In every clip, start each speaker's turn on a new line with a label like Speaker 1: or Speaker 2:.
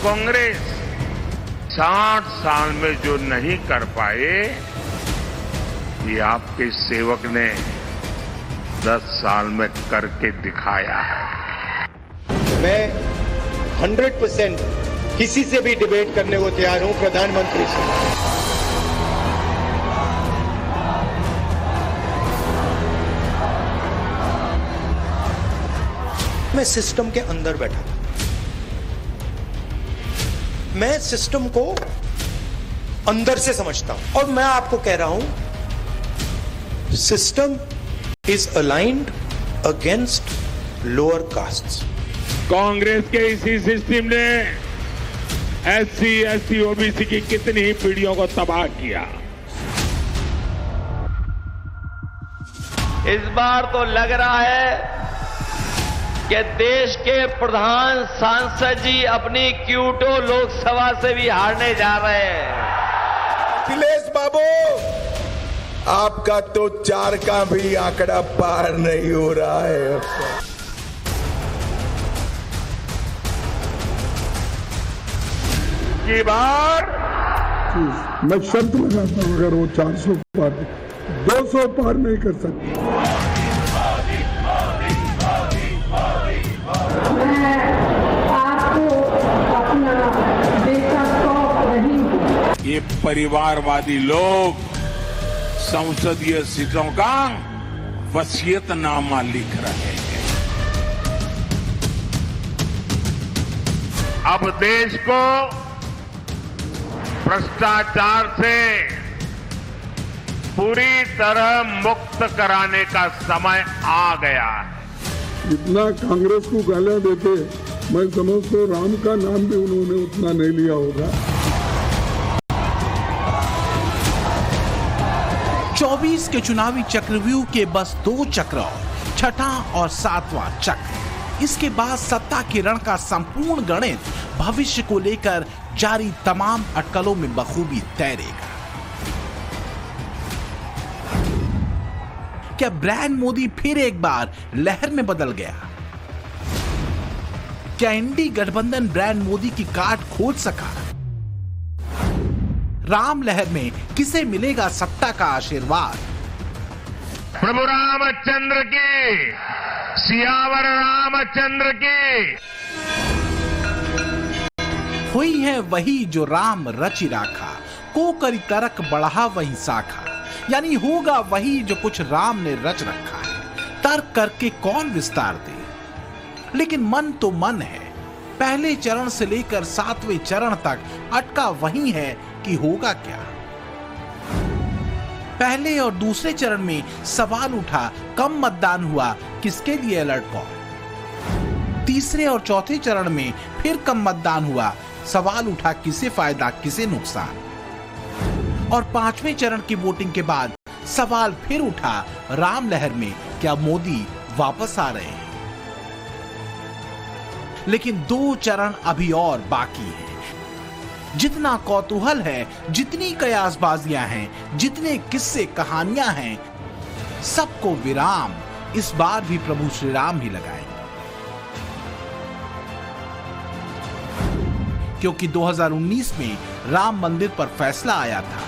Speaker 1: कांग्रेस 60 साल में जो नहीं कर पाए, ये आपके सेवक ने 10 साल में करके दिखाया है।
Speaker 2: मैं 100% किसी से भी डिबेट करने को तैयार हूं, प्रधानमंत्री से। मैं सिस्टम के अंदर बैठा था, मैं सिस्टम को अंदर से समझता हूं और मैं आपको कह रहा हूं, system is aligned against lower castes.
Speaker 1: Congress के इसी सिस्टम ने SC, ST, OBC की कितनी ही पीढ़ियों को तबाह किया।
Speaker 3: इस बार तो लग रहा है कि देश के प्रधान सांसद जी अपनी क्यूटो लोकसभा से भी हारने जा रहे हैं।
Speaker 4: अखिलेश बाबू, आपका तो 4 का भी आंकड़ा पार नहीं हो रहा है।
Speaker 1: की बार
Speaker 5: मैं शर्त लगाता हूं, अगर वो 400 पार 200 पार नहीं कर सकते।
Speaker 1: ये परिवारवादी लोग संसदीय सीटों का वसीयतनामा लिख रहे हैं। अब देश को भ्रष्टाचार से पूरी तरह मुक्त कराने का समय आ गया है।
Speaker 5: जितना कांग्रेस को गालियां देते, मैं समझता हूं राम का नाम भी उन्होंने उतना नहीं लिया होगा।
Speaker 6: 24 के चुनावी चक्रव्यूह के बस 2 चक्र और 6वां और 7वां चक्र। इसके बाद सत्ता के रण का संपूर्ण गणित भविष्य को लेकर जारी तमाम अटकलों में बखूबी तैरेगा। क्या ब्रांड मोदी फिर एक बार लहर में बदल गया? क्या इंडी गठबंधन ब्रांड मोदी की काट खोज सका? राम लहर में किसे मिलेगा सत्ता का आशीर्वाद?
Speaker 1: प्रभु रामचंद्र की, सियावर रामचंद्र की।
Speaker 6: हुई है वही जो राम रचि राखा, को करी तरक बढ़ा वही साखा। यानी होगा वही जो कुछ राम ने रच रखा है, तर्क करके कौन विस्तार दे। लेकिन मन तो मन है, पहले चरण से लेकर 7वें चरण तक अटका वही है कि होगा क्या। पहले और दूसरे चरण में सवाल उठा, कम मतदान हुआ, किसके लिए अलर्ट कॉल। तीसरे और चौथे चरण में फिर कम मतदान हुआ, सवाल उठा, किसे फायदा किसे नुकसान। और 5वें चरण की वोटिंग के बाद सवाल फिर उठा, राम लहर में क्या मोदी वापस आ रहे हैं। लेकिन 2 चरण अभी और बाकी हैं। जितना कौतूहल है, जितनी कयासबाजियां हैं, जितने किस्से कहानियां हैं, सबको विराम इस बार भी प्रभु श्री राम ही लगाएंगे। क्योंकि 2019 में राम मंदिर पर फैसला आया था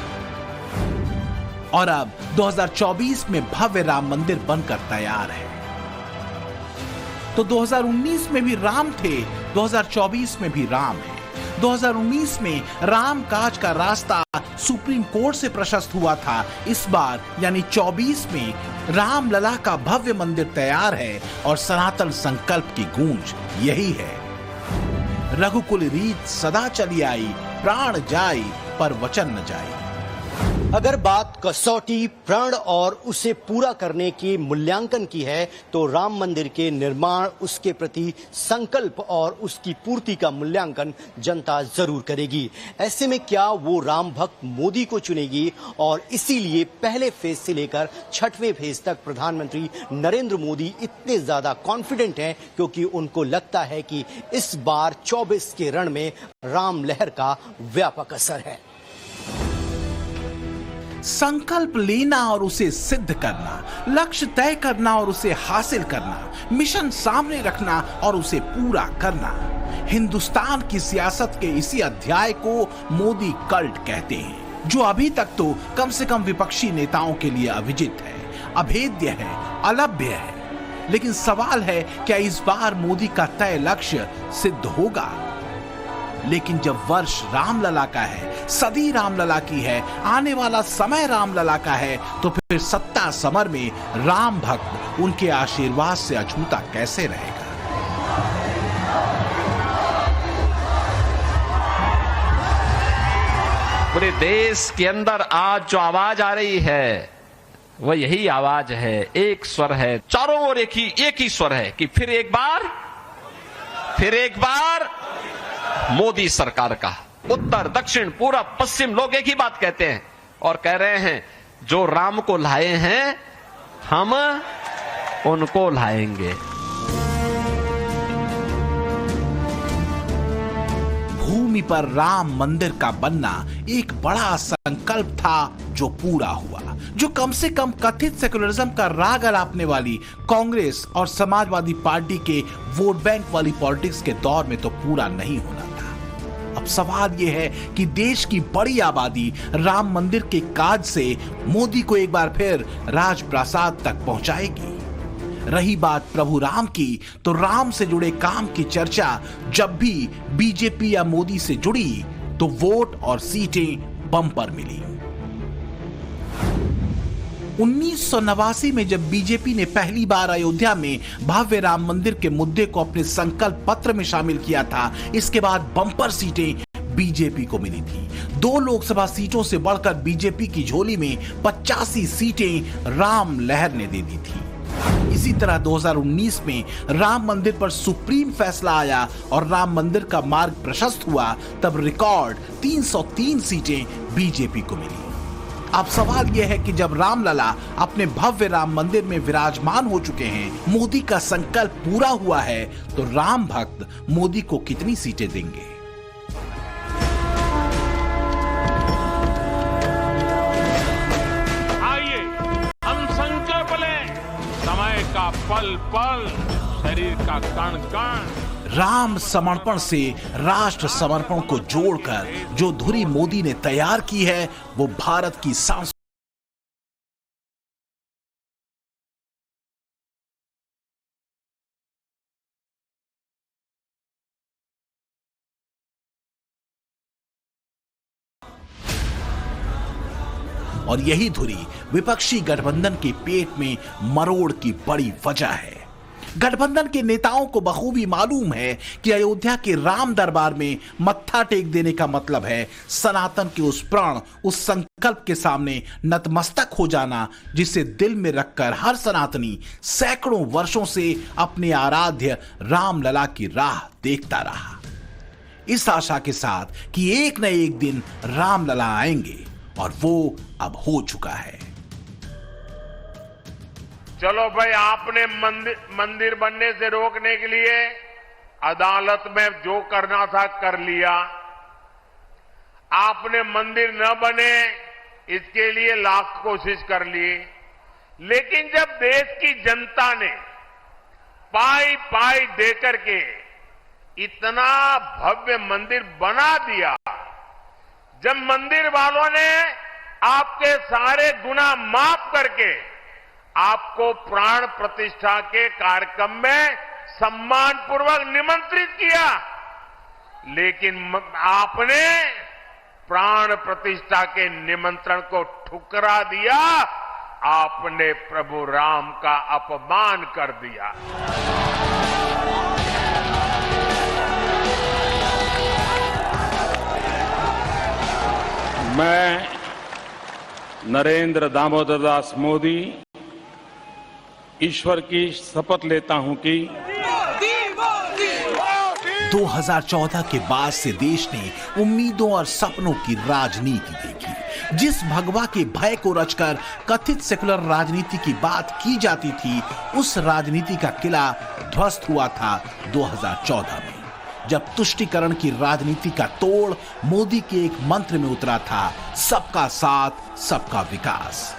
Speaker 6: और अब 2024 में भव्य राम मंदिर बनकर तैयार है। तो 2019 में भी राम थे, 2024 में भी राम है। 2019 में राम काज का रास्ता सुप्रीम कोर्ट से प्रशस्त हुआ था। इस बार यानी 24 में राम लला का भव्य मंदिर तैयार है और सनातन संकल्प की गूंज यही है, रघुकुल रीत सदा चली आई, प्राण जाई पर वचन न जाई।
Speaker 7: अगर बात कसौटी, प्रण और उसे पूरा करने की मूल्यांकन की है, तो राम मंदिर के निर्माण, उसके प्रति संकल्प और उसकी पूर्ति का मूल्यांकन जनता जरूर करेगी। ऐसे में क्या वो राम भक्त मोदी को चुनेगी? और इसीलिए पहले फेज से लेकर 6वें फेज तक प्रधानमंत्री नरेंद्र मोदी इतने ज्यादा कॉन्फिडेंट हैं क्योंकि उनको लगता है कि इस बार 24 के रण में राम लहर का व्यापक असर है।
Speaker 6: संकल्प लेना और उसे सिद्ध करना, लक्ष्य तय करना और उसे हासिल करना, मिशन सामने रखना और उसे पूरा करना। हिंदुस्तान की सियासत के इसी अध्याय को मोदी कल्ट कहते हैं, जो अभी तक तो कम से कम विपक्षी नेताओं के लिए अविदित है, अभेद्य है, अलभ्य है। लेकिन सवाल है, क्या इस बार मोदी का तय लक्ष्य सिद्ध होगा? लेकिन जब वर्ष रामलला का है, सदी रामलला की है, आने वाला समय रामलला का है, तो फिर सत्ता समर में राम भक्त उनके आशीर्वाद से अछूता कैसे रहेगा?
Speaker 3: पूरे देश के अंदर आज जो आवाज आ रही है वह यही आवाज है, एक स्वर है, चारों ओर एक ही स्वर है कि फिर एक बार मोदी सरकार का। उत्तर दक्षिण पूरब पश्चिम लोग एक ही बात कहते हैं और कह रहे हैं, जो राम को लाए हैं हम उनको लाएंगे।
Speaker 6: भूमि पर राम मंदिर का बनना एक बड़ा संकल्प था जो पूरा हुआ, जो कम से कम कथित सेकुलरिज्म का राग अलापने वाली कांग्रेस और समाजवादी पार्टी के वोट बैंक वाली पॉलिटिक्स के दौर में तो पूरा नहीं होना था। अब सवाल यह है कि देश की बड़ी आबादी राम मंदिर के काज से मोदी को एक बार फिर राजप्रासाद तक पहुंचाएगी। रही बात प्रभु राम की, तो राम से जुड़े काम की चर्चा जब भी बीजेपी या मोदी से जुड़ी तो वोट और सीटें बम्पर मिली। 1989 में जब बीजेपी ने पहली बार अयोध्या में भव्य राम मंदिर के मुद्दे को अपने संकल्प पत्र में शामिल किया था, इसके बाद बम्पर सीटें बीजेपी को मिली थी। 2 लोकसभा सीटों से बढ़कर बीजेपी की झोली में 85 सीटें राम लहर ने दे दी थी। इसी तरह 2019 में राम मंदिर पर सुप्रीम फैसला आया और राम मंदिर का मार्ग प्रशस्त हुआ, तब रिकॉर्ड 303 सीटें बीजेपी को मिली। अब सवाल यह है कि जब रामलला अपने भव्य राम मंदिर में विराजमान हो चुके हैं, मोदी का संकल्प पूरा हुआ है, तो राम भक्त मोदी को कितनी सीटें देंगे?
Speaker 1: का पल पल, शरीर का कण कण।
Speaker 6: राम समर्पण से राष्ट्र समर्पण को जोड़कर जो धुरी मोदी ने तैयार की है, वो भारत की सांस्कृतिक और यही धुरी विपक्षी गठबंधन के पेट में मरोड़ की बड़ी वजह है। गठबंधन के नेताओं को बखूबी मालूम है कि अयोध्या के राम दरबार में मत्था टेक देने का मतलब है सनातन के उस प्राण, उस संकल्प के सामने नतमस्तक हो जाना, जिसे दिल में रखकर हर सनातनी सैकड़ों वर्षों से अपने आराध्य रामलला की राह देखता रहा, इस आशा के साथ कि एक न एक दिन रामलला आएंगे, और वो अब हो चुका है।
Speaker 1: चलो भाई, आपने मंदिर बनने से रोकने के लिए अदालत में जो करना था कर लिया। आपने मंदिर न बने इसके लिए लाख कोशिश कर ली, लेकिन जब देश की जनता ने पाई पाई देकर के इतना भव्य मंदिर बना दिया, जब मंदिर वालों ने आपके सारे गुनाह माफ करके आपको प्राण प्रतिष्ठा के कार्यक्रम में सम्मान पूर्वक निमंत्रित किया, लेकिन आपने प्राण प्रतिष्ठा के निमंत्रण को ठुकरा दिया, आपने प्रभु राम का अपमान कर दिया।
Speaker 8: मैं नरेंद्र दामोदर दास मोदी ईश्वर की शपथ लेता हूं कि
Speaker 6: 2014 के बाद से देश ने उम्मीदों और सपनों की राजनीति देखी। जिस भगवा के भय को रचकर कथित सेकुलर राजनीति की बात की जाती थी, उस राजनीति का किला ध्वस्त हुआ था 2014 में। जब तुष्टीकरण की राजनीति का तोड़ मोदी के एक मंत्र में उतरा था, सबका साथ सबका विकास।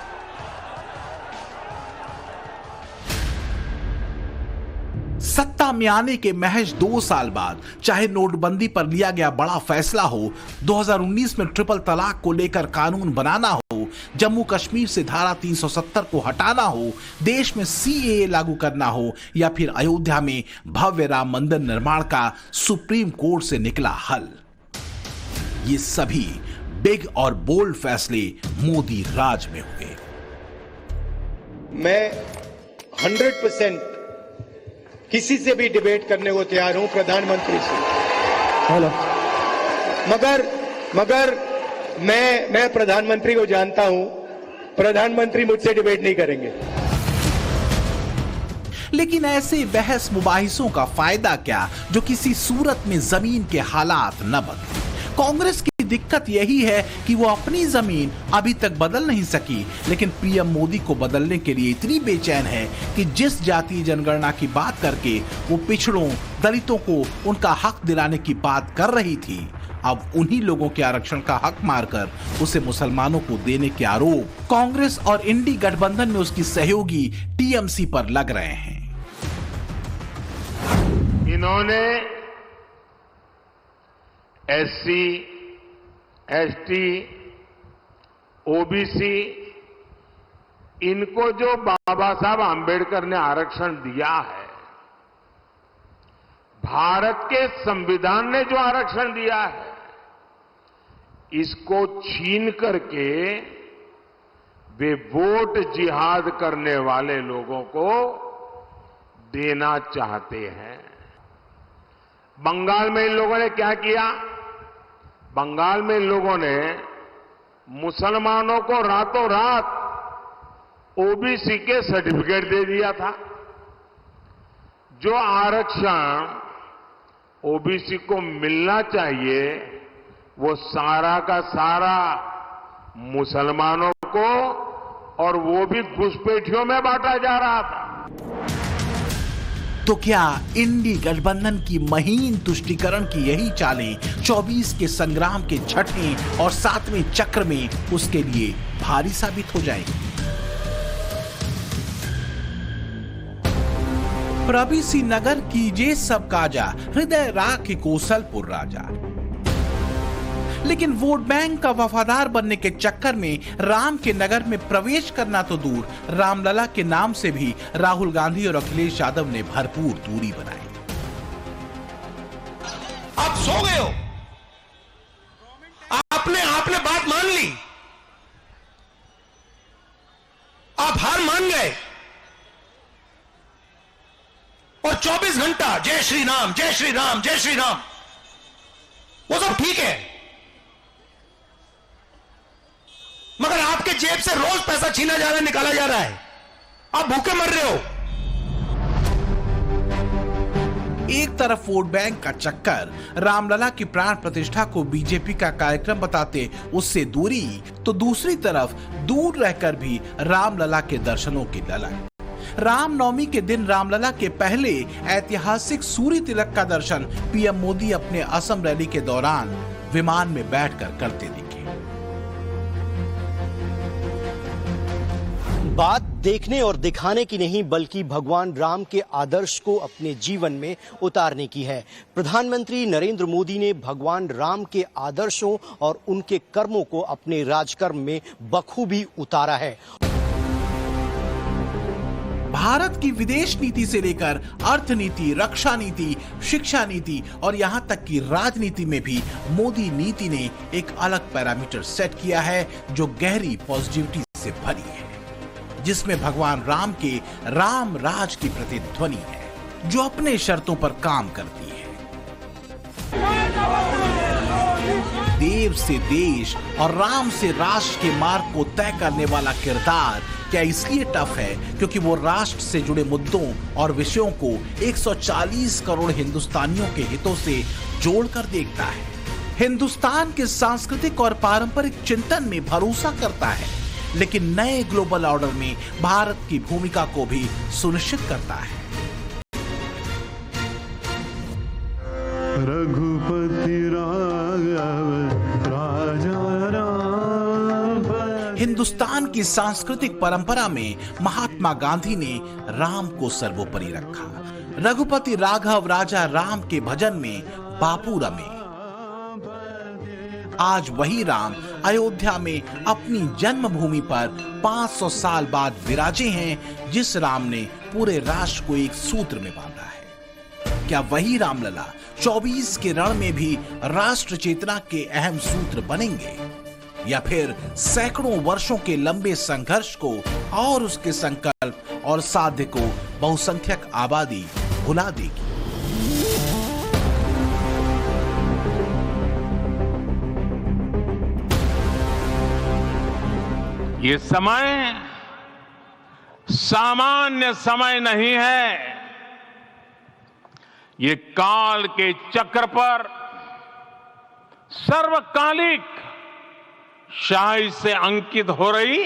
Speaker 6: सत्ता में आने के महज 2 साल बाद चाहे नोटबंदी पर लिया गया बड़ा फैसला हो, 2019 में ट्रिपल तलाक को लेकर कानून बनाना हो, जम्मू कश्मीर से धारा 370 को हटाना हो, देश में सीएए लागू करना हो या फिर अयोध्या में भव्य राम मंदिर निर्माण का सुप्रीम कोर्ट से निकला हल, ये सभी बिग और बोल्ड फैसले मोदी राज में हुए।
Speaker 2: मैं 100% किसी से भी डिबेट करने को तैयार हूं, प्रधानमंत्री से। मगर मैं प्रधानमंत्री को जानता हूं, प्रधानमंत्री मुझसे डिबेट नहीं करेंगे।
Speaker 6: लेकिन ऐसे बहस मुबाहिसों का फायदा क्या जो किसी सूरत में जमीन के हालात न बदले। कांग्रेस की दिक्कत यही है कि वो अपनी जमीन अभी तक बदल नहीं सकी, लेकिन पीएम मोदी को बदलने के लिए इतनी बेचैन है कि जिस जातीय जनगणना की बात करके वो पिछड़ों, दलितों को उनका हक दिलाने की बात कर रही थी, अब उन्हीं लोगों के आरक्षण का हक मारकर उसे मुसलमानों को देने के आरोप कांग्रेस और इंडी गठबंधन में उसकी सहयोगी टीएमसी पर लग रहे हैं।
Speaker 1: इन्होंने एससी, एसटी, ओबीसी, इनको जो बाबा साहब आंबेडकर ने आरक्षण दिया है, भारत के संविधान ने जो आरक्षण दिया है, इसको छीन करके वे वोट जिहाद करने वाले लोगों को देना चाहते हैं। बंगाल में इन लोगों ने क्या किया? बंगाल में इन लोगों ने मुसलमानों को रातों रात ओबीसी के सर्टिफिकेट दे दिया था। जो आरक्षण ओबीसी को मिलना चाहिए वो सारा का सारा मुसलमानों को, और वो भी घुसपैठियों में बांटा जा रहा था।
Speaker 6: तो क्या इंडी गठबंधन की महीन तुष्टीकरण की यही चालें 24 के संग्राम के छठे और 7वें चक्र में उसके लिए भारी साबित हो जाएंगी? प्रभि सी नगर कीजे सब काजा, हृदय राखी कौशलपुर राजा। लेकिन वोट बैंक का वफादार बनने के चक्कर में राम के नगर में प्रवेश करना तो दूर, रामलला के नाम से भी राहुल गांधी और अखिलेश यादव ने भरपूर दूरी बनाई।
Speaker 2: आप सो गए हो, आपने बात मान ली, आप हार मान गए, और 24 घंटा जय श्री राम, जय श्री राम, जय श्री राम, वो सब ठीक है, मगर आपके जेब से रोज पैसा छीना जा रहा है, निकाला जा रहा है, आप भूखे मर रहे हो।
Speaker 6: एक तरफ वोट बैंक का चक्कर, रामलला की प्राण प्रतिष्ठा को बीजेपी का कार्यक्रम बताते उससे दूरी, तो दूसरी तरफ दूर रहकर भी रामलला के दर्शनों की ललक। रामनवमी के दिन रामलला के पहले ऐतिहासिक सूर्य तिलक का दर्शन पीएम मोदी अपने असम रैली के दौरान विमान में बैठकर करते दिखे।
Speaker 7: बात देखने और दिखाने की नहीं, बल्कि भगवान राम के आदर्श को अपने जीवन में उतारने की है। प्रधानमंत्री नरेंद्र मोदी ने भगवान राम के आदर्शों और उनके कर्मों को अपने राजकर्म में बखूबी उतारा है।
Speaker 6: भारत की विदेश नीति से लेकर अर्थनीति, रक्षा नीति, शिक्षा नीति और यहां तक कि राजनीति में भी मोदी नीति ने एक अलग पैरामीटर सेट किया है जो गहरी पॉजिटिविटी से भरी है, जिसमें भगवान राम के राम राज की प्रतिध्वनि है जो अपने शर्तों पर काम करती है। देव से देश और राम से राष्ट्र के मार्ग को तय करने वाला किरदार क्या इसलिए टफ है क्योंकि वो राष्ट्र से जुड़े मुद्दों और विषयों को 140 करोड़ हिंदुस्तानियों के हितों से जोड़कर देखता है, हिंदुस्तान के सांस्कृतिक और पारंपरिक चिंतन में भरोसा करता है, लेकिन नए ग्लोबल ऑर्डर में भारत की भूमिका को भी सुनिश्चित करता है।
Speaker 5: रघुपति राघव राजा राम।
Speaker 6: हिंदुस्तान की सांस्कृतिक परंपरा में महात्मा गांधी ने राम को सर्वोपरि रखा। रघुपति राघव राजा राम के भजन में बापू रमे। आज वही राम अयोध्या में अपनी जन्मभूमि पर 500 साल बाद विराजे हैं, जिस राम ने पूरे राष्ट्र को एक सूत्र में बांधा है। क्या वही रामलला 24 के रण में भी राष्ट्र चेतना के अहम सूत्र बनेंगे, या फिर सैकड़ों वर्षों के लंबे संघर्ष को और उसके संकल्प और साध्य को बहुसंख्यक आबादी भुला देगी?
Speaker 8: ये समय सामान्य समय नहीं है। ये काल के चक्र पर सर्वकालिक शाही से अंकित हो रही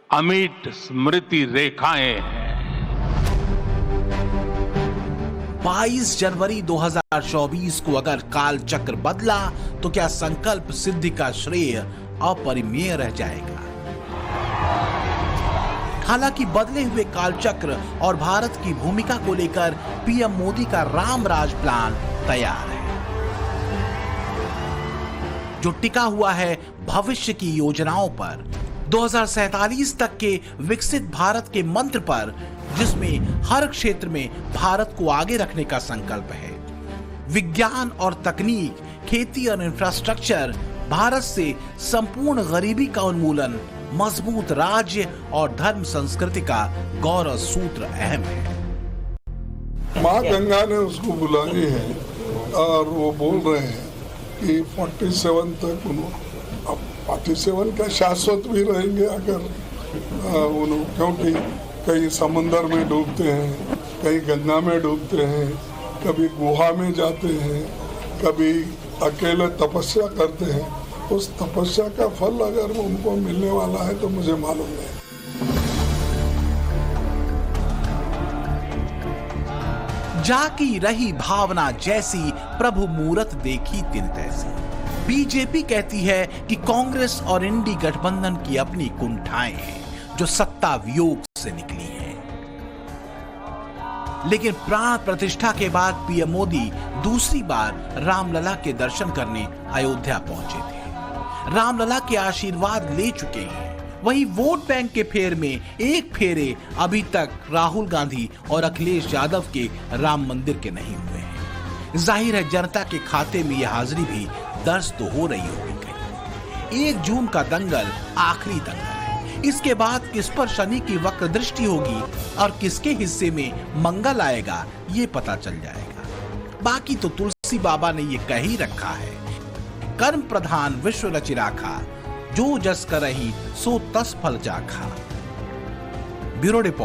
Speaker 8: अमिट स्मृति रेखाएं हैं।
Speaker 6: 22 जनवरी 2024 को अगर काल चक्र बदला तो क्या संकल्प सिद्धि का श्रेय अपरिमेय रह जाएगा? हालांकि बदले हुए काल चक्र और भारत की भूमिका को लेकर पीएम मोदी का राम राज प्लान तैयार है, जो टिका हुआ है भविष्य की योजनाओं पर, 2047 तक के विकसित भारत के मंत्र पर, जिसमें हर क्षेत्र में भारत को आगे रखने का संकल्प है। विज्ञान और तकनीक, खेती और इंफ्रास्ट्रक्चर, भारत से संपूर्ण गरीबी का उन्मूलन, मजबूत राज्य और धर्म संस्कृति का गौरव सूत्र अहम है।
Speaker 5: माँ गंगा ने उसको बुलाई है और वो बोल रहे हैं कि 47 तक अब 47 का शाश्वत भी रहेंगे अगर क्योंकि कहीं समंदर में डूबते हैं, कहीं गंगा में डूबते हैं, कभी गुहा में जाते हैं, कभी अकेले तपस्या करते हैं। उस तपस्या का फल अगर उनको मिलने वाला है तो मुझे मालूम नहीं।
Speaker 6: जाकी रही भावना जैसी, प्रभु मूरत देखी तिन तैसी। बीजेपी कहती है कि कांग्रेस और इंडी गठबंधन की अपनी कुंठाएं हैं जो सत्ता वियोग से निकली हैं। लेकिन प्राण प्रतिष्ठा के बाद पीएम मोदी दूसरी बार रामलला के दर्शन करने अयोध्या पहुंचे थे। रामलला के आशीर्वाद ले चुके हैं। वही वोट बैंक के फेर में एक फेरे अभी तक राहुल गांधी और अखिलेश यादव के राम मंदिर के नहीं हुए हैं। जाहिर है जनता के खाते में यह हाजिरी भी दर्ज तो हो रही होगी। 1 जून का दंगल आखिरी दंगल है। इसके बाद किस पर शनि की वक्र दृष्टि होगी और किसके हिस्से में मंगल आएगा, ये पता चल जाएगा। बाकी तो तुलसी बाबा ने ये कह ही रखा है, कर्म प्रधान विश्व रचि राखा, जो जस करहि सो तस फल जाखा। Bureau report.